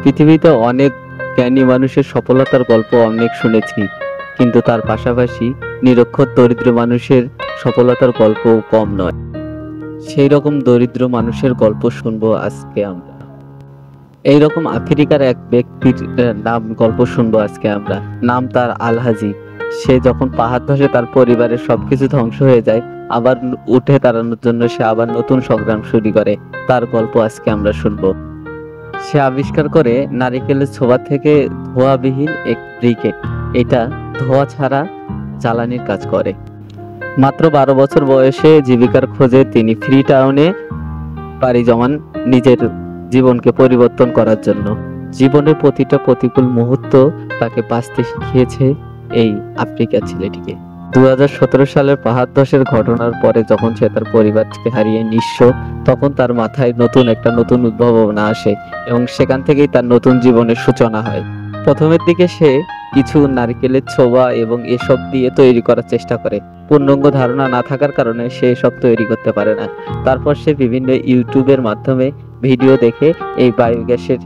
পৃথিবীতে অনেক জ্ঞানী মানুষের সফলতার গল্প অনেক শুনেছি, কিন্তু তার পাশাপাশি নিরক্ষর দরিদ্র মানুষের সফলতার গল্পও কম নয়। সেই রকম দরিদ্র মানুষের গল্প শুনবো আজকে আমরা। এইরকম আফ্রিকার এক ব্যক্তির নাম গল্প শুনবো আজকে আমরা। নাম তার আলহাজি। সে যখন পাহাড় ধসে তার পরিবারের সবকিছু ধ্বংস হয়ে যায়, আবার উঠে দাঁড়ানোর জন্য সে আবার নতুন সংগ্রাম শুরু করে। তার গল্প আজকে আমরা শুনবো। সে আবিষ্কার করে নারিকেলের ছোবা থেকে ধোঁয়াবিহীন এক ব্রিকেট। এটা ধোঁয়া ছাড়া জ্বালানির কাজ করে। মাত্র 12 বছর বয়সে জীবিকার খোঁজে তিনি ফ্রি টাউনে পাড়ি জমান নিজের জীবনকে পরিবর্তন করার জন্য। জীবনের প্রতিটা প্রতিকূল মুহূর্ত তাকে বাঁচতে শিখিয়েছে এই আফ্রিকার ছেলেটিকে। 2017 সালের পাহাড় ধসের ঘটনার পরে যখন সে তার পরিবারকে হারিয়ে নিঃস্ব, তখন তার মাথায় নতুন উদ্ভাবনা আসে এবং সেখান থেকেই তার নতুন জীবনের সূচনা হয়। প্রথমের দিকে সে কিছু নারকেলের ছোবা এবং এসব দিয়ে তৈরি করার চেষ্টা করে। পূর্ণাঙ্গ ধারণা না থাকার কারণে সে এসব তৈরি করতে পারে না। তারপর সে বিভিন্ন ইউটিউবের মাধ্যমে ভিডিও দেখে এই বায়োগ্যাসের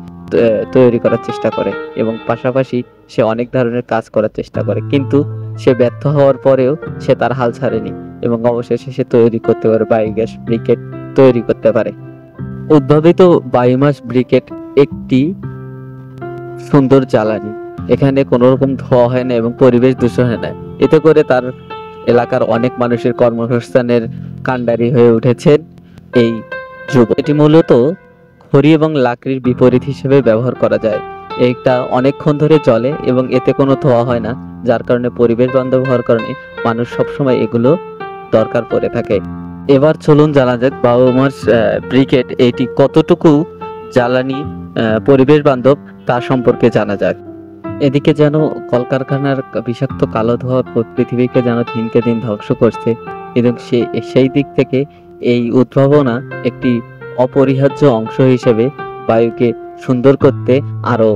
তৈরি করার চেষ্টা করে এবং পাশাপাশি সে অনেক ধরনের কাজ করার চেষ্টা করে, কিন্তু সে ব্যর্থ হওয়ার পরেও সে তার হাল ছাড়েনি এবং অবশেষে সে তৈরি করতে পারে বায়োগ্যাস ব্রিকেট তৈরি করতে পারে। উদ্ভাবিত বায়োমাস ব্রিকেট একটি সুন্দর জ্বালানি। এখানে কোনো রকম ধোঁয়া হয় না এবং পরিবেশ দূষণ হয় না। এতে করে তার এলাকার অনেক মানুষের কর্মসংস্থানের কাণ্ডারি হয়ে উঠেছেন এই যুবক। এটি মূলত খড়ি এবং লাকড়ির বিপরীত হিসেবে ব্যবহার করা যায়। এটা অনেকক্ষণ ধরে জ্বলে এবং এতে কোনো ধোঁয়া হয় না, যার কারণে পরিবেশ বান্ধব হওয়ার কারণে মানুষ সবসময় এগুলো দরকার পড়ে থাকে। এবার চলুন জানা যাক বায়োমাস ব্রিকেট এটি কতটুকু জ্বালানি পরিবেশ বান্ধব তা সম্পর্কে জানা যাক। এদিকে যেন কলকারখানার বিষাক্ত কালো ধোঁয়া পৃথিবীকে যেন দিনকে দিন ধ্বংস করছে, এবং সেই দিক থেকে এই উদ্ভাবনা একটি অপরিহার্য অংশ হিসেবে বায়ুকে সুন্দর করতে আরো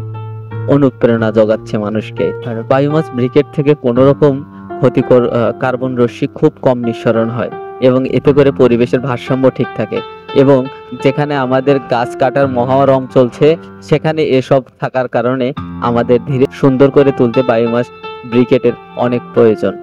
অনুপ্রেরণা যোগাচ্ছে মানুষকে। আর বায়োমাস ব্রিকেট থেকে কোনো রকম ক্ষতিকর কার্বন রশ্মি খুব কম নিঃসরণ হয় এবং এতে করে পরিবেশের ভারসাম্য ঠিক থাকে। এবং যেখানে আমাদের গাছ কাটার মহারম চলছে, সেখানে এসব থাকার কারণে আমাদের ধীরে সুন্দর করে তুলতে বায়োমাস ব্রিকেটের অনেক প্রয়োজন।